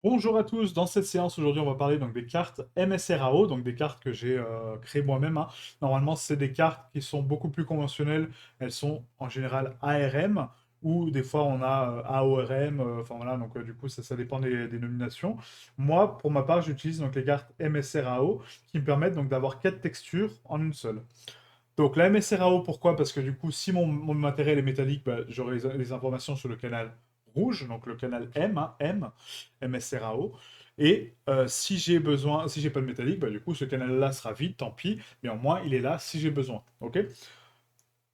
Bonjour à tous, dans cette séance aujourd'hui on va parler donc des cartes MSRAO, donc des cartes que j'ai créées moi-même, hein. Normalement c'est des cartes qui sont beaucoup plus conventionnelles, elles sont en général ARM ou des fois on a AORM, enfin voilà, donc du coup ça dépend des nominations. Moi pour ma part j'utilise donc les cartes MSRAO qui me permettent donc d'avoir 4 textures en une seule. Donc la MSRAO, pourquoi? Parce que du coup, si mon matériel est métallique, bah, j'aurai les informations sur le canal rouge, donc le canal M, hein, M, MSRAO. Et si j'ai besoin, si j'ai pas de métallique, bah, du coup, ce canal-là sera vide, tant pis, mais au moins, il est là si j'ai besoin. Ok?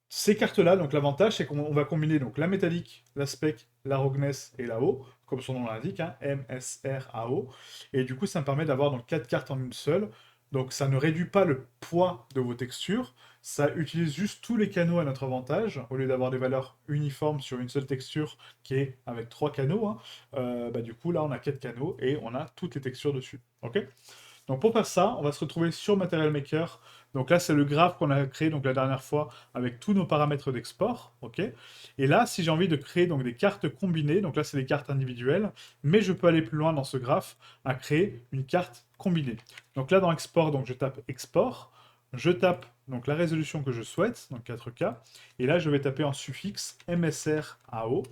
Ces cartes-là, donc l'avantage, c'est qu'on va combiner donc la métallique, la spec, la roughness et la haut, comme son nom l'indique, hein, MSRAO. Et du coup, ça me permet d'avoir donc 4 cartes en une seule. Donc ça ne réduit pas le poids de vos textures, ça utilise juste tous les canaux à notre avantage, au lieu d'avoir des valeurs uniformes sur une seule texture qui est avec 3 canaux, hein. Bah, du coup là on a 4 canaux et on a toutes les textures dessus. Ok? Donc pour faire ça, on va se retrouver sur Material Maker. Donc là, c'est le graphe qu'on a créé donc la dernière fois avec tous nos paramètres d'export. Ok. Et là, si j'ai envie de créer donc des cartes combinées, donc là, c'est des cartes individuelles, mais je peux aller plus loin dans ce graphe à créer une carte combinée. Donc là, dans Export, donc je tape Export, je tape donc la résolution que je souhaite, donc 4K, et là, je vais taper en suffixe MSRAO.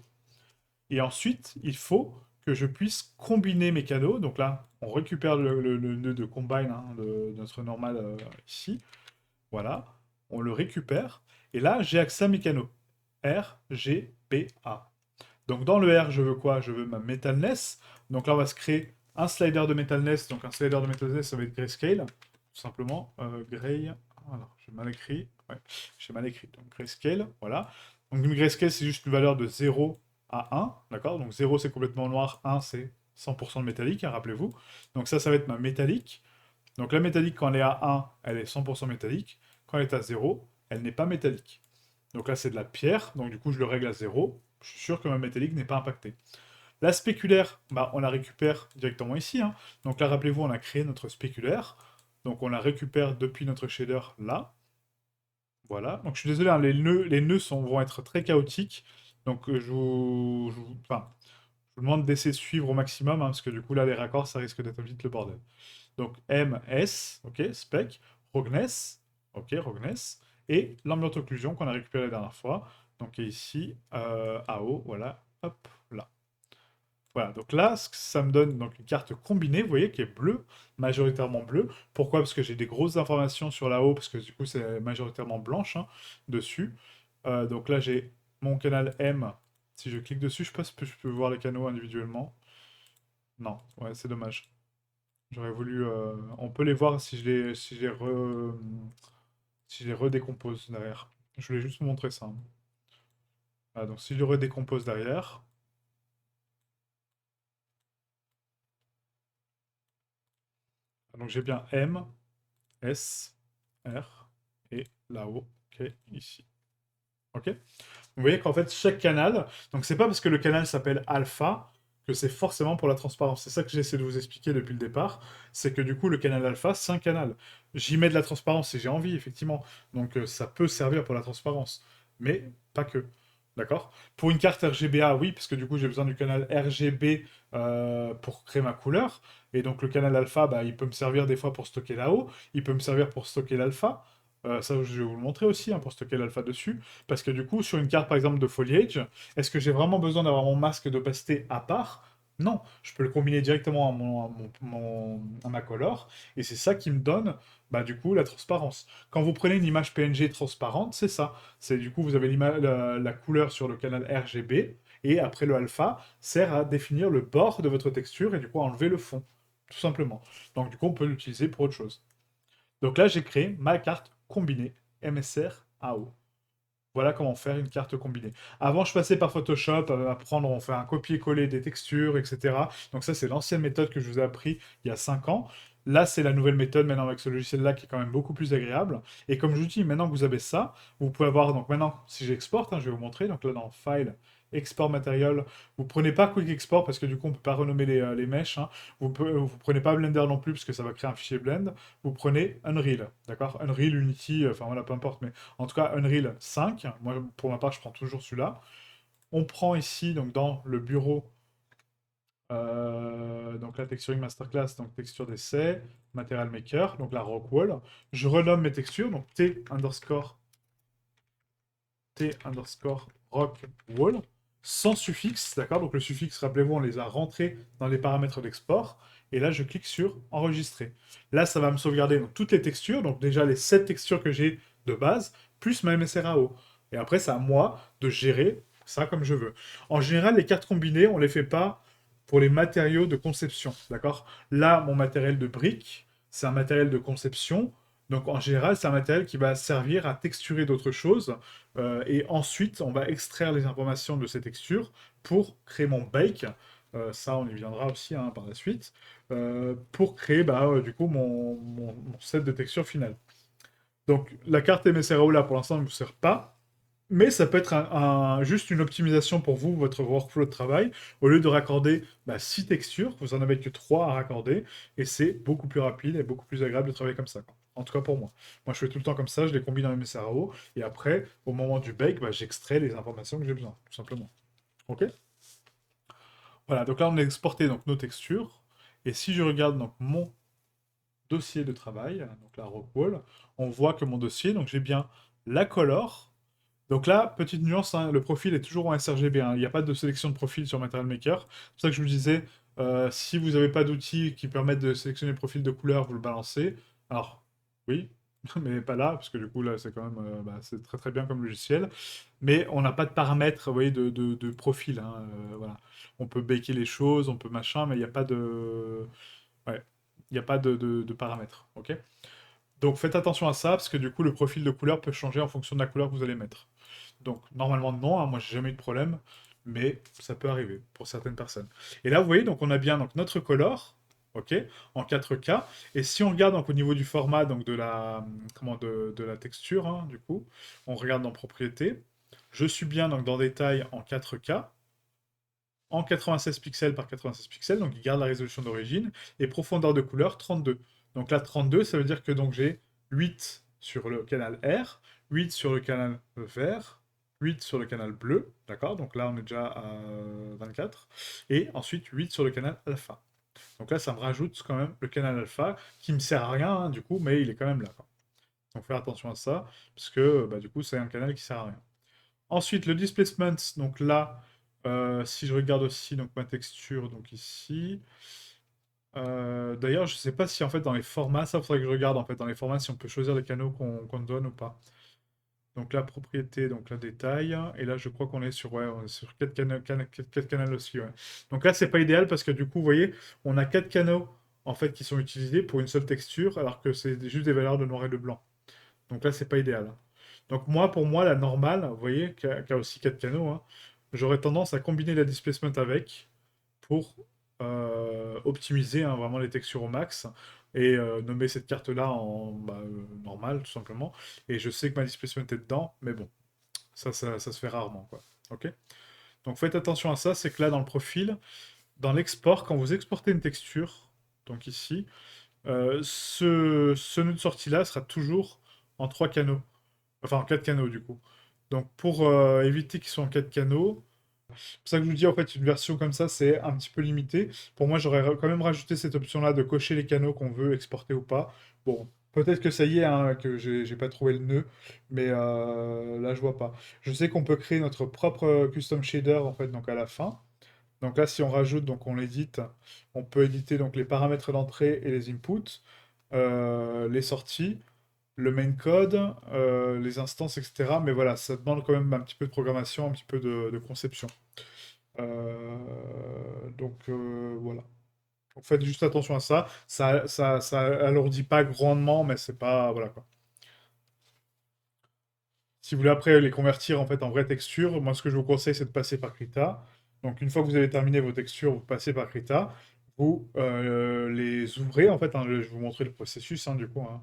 Et ensuite, il faut que je puisse combiner mes canaux. Donc là, on récupère le nœud de combine, hein, de notre normal ici. Voilà, on le récupère. Et là, j'ai accès à mes canaux. R, G, P, A. Donc dans le R, je veux quoi? Je veux ma metalness. Donc là, on va se créer un slider de metalness. Donc un slider de metalness, ça va être grayscale. Tout simplement. Gray. Alors, j'ai mal écrit. Ouais, j'ai mal écrit. Donc grayscale, voilà. Donc une grayscale, c'est juste une valeur de 0 à 1. D'accord? Donc 0, c'est complètement noir. 1, c'est 100% de métallique, hein, rappelez-vous. Donc ça va être ma métallique. Donc la métallique, quand elle est à 1, elle est 100% métallique. Quand elle est à 0, elle n'est pas métallique. Donc là, c'est de la pierre, donc du coup, je le règle à 0. Je suis sûr que ma métallique n'est pas impactée. La spéculaire, bah, on la récupère directement ici, hein. Donc là, rappelez-vous, on a créé notre spéculaire. Donc on la récupère depuis notre shader là. Voilà. Donc je suis désolé, hein, les nœuds vont être très chaotiques. Donc enfin, je vous demande d'essayer de suivre au maximum, hein, parce que du coup, là, les raccords, ça risque d'être vite le bordel. Donc MS, ok, spec, roughness, ok, roughness, et l'ambient occlusion qu'on a récupéré la dernière fois, donc qui est ici, AO, voilà, hop, là. Voilà, donc là, ça me donne donc une carte combinée, vous voyez, qui est bleue, majoritairement bleue. Pourquoi? Parce que j'ai des grosses informations sur la haut, parce que du coup, c'est majoritairement blanche, hein, dessus. Donc là, j'ai mon canal M. Si je clique dessus, je sais pas si je peux voir les canaux individuellement. Non, ouais, c'est dommage. J'aurais voulu. On peut les voir si je les redécompose derrière. Je voulais juste vous montrer ça, hein. Voilà, donc si je les redécompose derrière. Donc j'ai bien M, S, R et là-haut qui est ici. Ok? Vous voyez qu'en fait, chaque canal, donc c'est pas parce que le canal s'appelle alpha que c'est forcément pour la transparence. C'est ça que j'essaie de vous expliquer depuis le départ. C'est que du coup, le canal alpha, c'est un canal. J'y mets de la transparence si j'ai envie, effectivement. Donc ça peut servir pour la transparence. Mais pas que. D'accord? Pour une carte RGBA, oui, parce que du coup, j'ai besoin du canal RGB pour créer ma couleur. Et donc, le canal alpha, bah, il peut me servir des fois pour stocker là-haut. Il peut me servir pour stocker l'alpha. Ça, je vais vous le montrer aussi, hein, pour stocker l'alpha dessus. Parce que du coup, sur une carte par exemple de foliage, est-ce que j'ai vraiment besoin d'avoir mon masque d'opacité à part? Non, je peux le combiner directement à ma color, et c'est ça qui me donne, bah, du coup, la transparence. Quand vous prenez une image PNG transparente, c'est ça. C'est du coup, vous avez la couleur sur le canal RGB, et après le alpha sert à définir le bord de votre texture, et du coup, à enlever le fond, tout simplement. Donc du coup, on peut l'utiliser pour autre chose. Donc là, j'ai créé ma carte combinée MSR AO. Voilà comment faire une carte combinée. Avant, je passais par Photoshop, à prendre, on fait un copier-coller des textures, etc. Donc ça, c'est l'ancienne méthode que je vous ai appris il y a 5 ans. Là, c'est la nouvelle méthode maintenant avec ce logiciel-là qui est quand même beaucoup plus agréable. Et comme je vous dis, maintenant que vous avez ça, vous pouvez avoir, donc maintenant, si j'exporte, hein, je vais vous montrer, donc là dans File, Export Material, vous prenez pas Quick Export parce que du coup, on peut pas renommer les mèches, hein. Vous prenez pas Blender non plus parce que ça va créer un fichier Blend. Vous prenez Unreal, d'accord? Unreal, Unity, enfin voilà, peu importe, mais en tout cas, Unreal 5, moi pour ma part, je prends toujours celui-là. On prend ici, donc dans le bureau, Donc la texturing masterclass, donc texture d'essai, material maker, donc la rock wall. Je renomme mes textures, donc T underscore rock wall, sans suffixe, d'accord? Donc le suffixe, rappelez-vous, on les a rentrés dans les paramètres d'export. Et là, je clique sur enregistrer. Là, ça va me sauvegarder donc, toutes les textures, donc déjà les 7 textures que j'ai de base, plus ma MSRAO. Et après, c'est à moi de gérer ça comme je veux. En général, les cartes combinées, on ne les fait pas pour les matériaux de conception, d'accord? Là, mon matériel de briques, c'est un matériel de conception. Donc en général, c'est un matériel qui va servir à texturer d'autres choses. Et ensuite, on va extraire les informations de ces textures pour créer mon bake. Ça, on y viendra aussi hein, par la suite. Pour créer du coup mon set de textures finales. Donc la carte MSRO là pour l'instant ne vous sert pas. Mais ça peut être juste une optimisation pour vous, votre workflow de travail. Au lieu de raccorder 6 textures, vous en avez que 3 à raccorder. Et c'est beaucoup plus rapide et beaucoup plus agréable de travailler comme ça, quoi. En tout cas pour moi. Moi, je fais tout le temps comme ça, je les combine dans mes SRAO. Et après, au moment du bake, j'extrais les informations que j'ai besoin, tout simplement. OK? Voilà, donc là, on a exporté donc, nos textures. Et si je regarde donc, mon dossier de travail, donc la Rockwall, on voit que mon dossier, donc j'ai bien la color. Donc là, petite nuance, hein, le profil est toujours en sRGB, hein. Il n'y a pas de sélection de profil sur Material Maker. C'est pour ça que je vous disais, si vous n'avez pas d'outils qui permettent de sélectionner le profil de couleur, vous le balancez. Alors, oui, mais pas là, parce que du coup, là, c'est quand même c'est très très bien comme logiciel. Mais on n'a pas de paramètres, vous voyez, de profil, hein, voilà. On peut baker les choses, on peut machin, mais il n'y a pas de... Ouais, il n'y a pas de paramètres, ok? Donc faites attention à ça, parce que du coup, le profil de couleur peut changer en fonction de la couleur que vous allez mettre. Donc normalement non, hein, moi j'ai jamais eu de problème, mais ça peut arriver pour certaines personnes. Et là vous voyez, donc on a bien donc, notre color, ok, en 4K, et si on regarde donc, au niveau du format donc, de de la texture, hein, du coup, on regarde dans propriétés, je suis bien donc, dans détail en 4K, en 96 pixels par 96 pixels, donc il garde la résolution d'origine, et profondeur de couleur 32. Donc là 32, ça veut dire que donc j'ai 8 sur le canal R, 8 sur le canal vert, 8 sur le canal bleu, d'accord? Donc là on est déjà à 24, et ensuite 8 sur le canal alpha. Donc là ça me rajoute quand même le canal alpha, qui me sert à rien hein, du coup, mais il est quand même là, quoi. Donc faire attention à ça, parce que du coup c'est un canal qui sert à rien. Ensuite, le displacement, donc là, si je regarde aussi donc, ma texture, donc ici. D'ailleurs, je sais pas si en fait dans les formats, ça faudrait que je regarde en fait dans les formats si on peut choisir les canaux qu'on donne ou pas. Donc la propriété, donc la détail, et là je crois qu'on est sur, ouais, on est sur 4 canaux, 4 canaux aussi, ouais. Donc là c'est pas idéal parce que du coup, vous voyez, on a 4 canaux en fait qui sont utilisés pour une seule texture alors que c'est juste des valeurs de noir et de blanc. Donc là c'est pas idéal. Donc moi, pour moi, la normale, vous voyez, qui a aussi 4 canaux, hein, j'aurais tendance à combiner la displacement avec pour optimiser hein, vraiment les textures au max et nommer cette carte-là en normale, tout simplement. Et je sais que ma displacement est dedans, mais bon, ça se fait rarement, quoi. Ok? Donc faites attention à ça, c'est que là, dans le profil, dans l'export, quand vous exportez une texture, donc ici, ce nœud de sortie-là sera toujours en 3 canaux. Enfin, en 4 canaux, du coup. Donc, pour éviter qu'ils soient en 4 canaux, c'est pour ça que je vous dis, en fait, une version comme ça, c'est un petit peu limité. Pour moi, j'aurais quand même rajouté cette option-là de cocher les canaux qu'on veut exporter ou pas. Bon, peut-être que ça y est, hein, que j'ai pas trouvé le nœud, mais là, je vois pas. Je sais qu'on peut créer notre propre custom shader, en fait, donc à la fin. Donc là, si on rajoute, donc on l'édite, on peut éditer donc les paramètres d'entrée et les inputs, les sorties, le main code, les instances, etc. Mais voilà, ça demande quand même un petit peu de programmation, un petit peu de conception. Voilà. Donc faites juste attention à ça. Ça alourdit pas grandement, mais c'est pas... Voilà quoi. Si vous voulez après les convertir en fait en vraies textures, moi ce que je vous conseille c'est de passer par Krita. Donc une fois que vous avez terminé vos textures, vous passez par Krita, vous les ouvrez en fait, hein, je vais vous montrer le processus du coup, hein.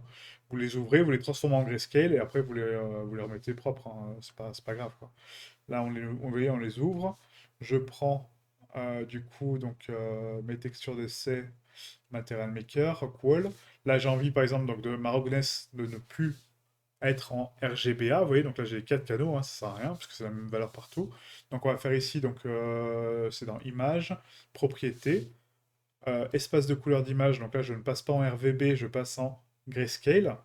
Vous les ouvrez, vous les transformez en grayscale et après vous les remettez propres, hein. C'est pas grave quoi. Là on les ouvre. Je prends du coup donc mes textures d'essai Material Maker, Qual. Là j'ai envie par exemple donc, de ma Roughness de ne plus être en RGBA, vous voyez, donc là j'ai les 4 canaux, hein, ça sert à rien, parce que c'est la même valeur partout. Donc on va faire ici, donc c'est dans Images, Propriétés, Espace de couleur d'image, donc là je ne passe pas en RVB, je passe en Grayscale.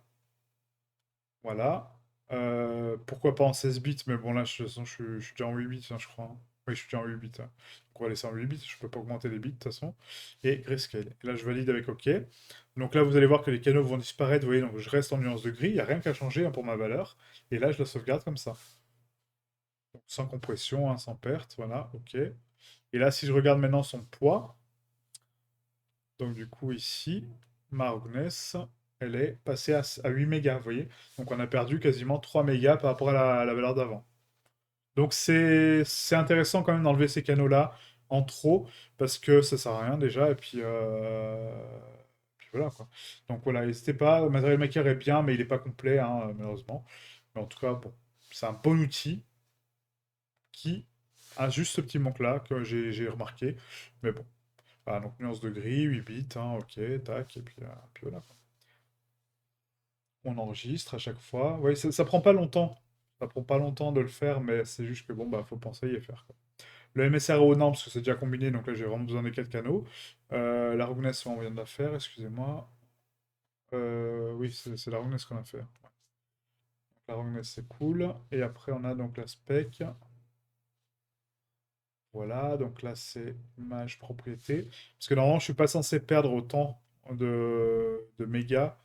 Voilà. Pourquoi pas en 16 bits, mais bon là, de toute façon, je suis déjà en 8 bits, hein, je crois, hein. Oui, je suis déjà en 8 bits, hein. Donc on va laisser en 8 bits, je peux pas augmenter les bits de toute façon. Et Grayscale. Et là, je valide avec OK. Donc là, vous allez voir que les canaux vont disparaître, vous voyez, donc je reste en nuance de gris, il n'y a rien qu'à changer, hein, pour ma valeur. Et là, je la sauvegarde comme ça. Donc, sans compression, hein, sans perte, voilà, OK. Et là, si je regarde maintenant son poids, donc du coup ici, ma Roughness, elle est passée à 8 mégas, vous voyez. Donc on a perdu quasiment 3 mégas par rapport à la valeur d'avant. Donc c'est intéressant quand même d'enlever ces canaux-là en trop, parce que ça sert à rien déjà, et puis voilà quoi. Donc voilà, n'hésitez pas, le matériel maker est bien, mais il n'est pas complet, hein, malheureusement. Mais en tout cas, bon, c'est un bon outil qui a juste ce petit manque-là que j'ai remarqué. Mais bon, voilà, donc nuance de gris, 8 bits, hein, ok, tac, et puis voilà, quoi. On enregistre à chaque fois. Oui, ça prend pas longtemps. Ça prend pas longtemps de le faire, mais c'est juste que bon, bah, faut penser à y faire, quoi. Le MSRO, non, parce que c'est déjà combiné, donc là j'ai vraiment besoin des 4 canaux. La Roughness, on vient de la faire, excusez-moi. Oui, c'est la Roughness qu'on a fait. La Roughness, c'est cool. Et après, on a donc la spec. Voilà, donc là c'est image propriété. Parce que normalement, je suis pas censé perdre autant de mégas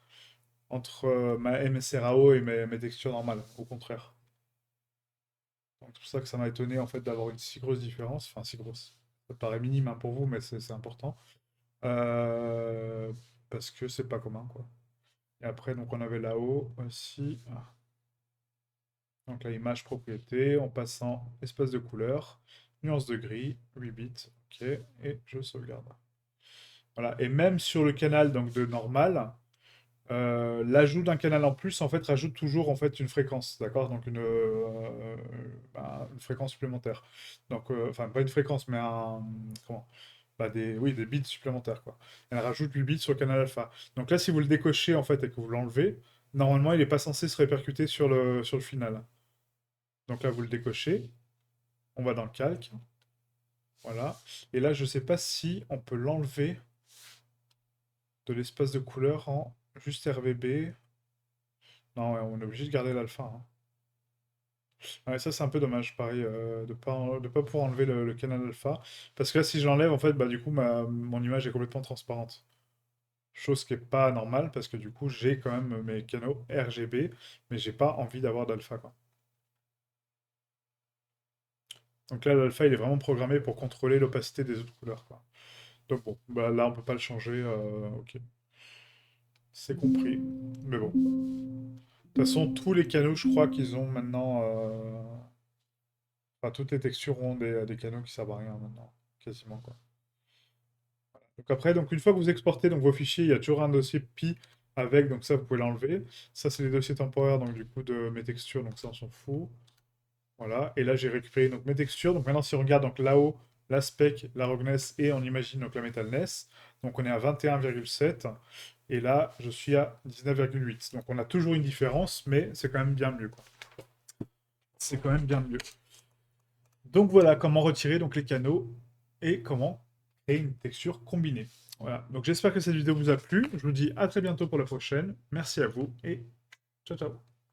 entre ma MSRAO et mes textures normales, au contraire. Donc c'est pour ça que ça m'a étonné en fait d'avoir une si grosse différence, enfin si grosse. Ça paraît minime, hein, pour vous, mais c'est important. Euh, Parce que c'est pas commun, quoi. Et après, donc on avait là-haut aussi. Donc la image propriété, en passant espace de couleur, nuance de gris, 8 bits, ok, et je sauvegarde. Voilà, et même sur le canal donc de normal, l'ajout d'un canal en plus, en fait, rajoute toujours en fait une fréquence, d'accord? Donc une fréquence supplémentaire. Donc, enfin, pas une fréquence, mais comment? Oui, des bits supplémentaires, quoi. Elle rajoute 8 bits sur le canal alpha. Donc là, si vous le décochez, en fait, et que vous l'enlevez, normalement, il n'est pas censé se répercuter sur le final. Donc là, vous le décochez, on va dans le calque, voilà. Et là, je sais pas si on peut l'enlever de l'espace de couleur en juste RVB. Non, ouais, on est obligé de garder l'alpha, hein. Ouais, ça c'est un peu dommage, pareil, de pas pouvoir enlever le canal alpha. Parce que là, si je l'enlève, en fait, bah du coup, mon image est complètement transparente. Chose qui est pas normale, parce que du coup, j'ai quand même mes canaux RGB, mais j'ai pas envie d'avoir d'alpha, quoi. Donc là, l'alpha, il est vraiment programmé pour contrôler l'opacité des autres couleurs, quoi. Donc bon, bah là, on peut pas le changer, ok. C'est compris. Mais bon. De toute façon, tous les canaux, je crois qu'ils ont maintenant... Enfin, toutes les textures ont des canaux qui servent à rien maintenant, quasiment, quoi. Donc après, donc une fois que vous exportez donc, vos fichiers, il y a toujours un dossier PI avec, donc ça vous pouvez l'enlever. Ça c'est les dossiers temporaires donc du coup de mes textures, donc ça on s'en fout. Voilà, et là j'ai récupéré donc mes textures. Donc maintenant si on regarde donc là-haut, la spec, la roughness et on imagine donc la metalness, donc on est à 21,7 et là je suis à 19,8. Donc on a toujours une différence, mais c'est quand même bien mieux, quoi. C'est quand même bien mieux. Donc voilà comment retirer donc les canaux et comment créer une texture combinée. Voilà, donc j'espère que cette vidéo vous a plu. Je vous dis à très bientôt pour la prochaine. Merci à vous et ciao ciao.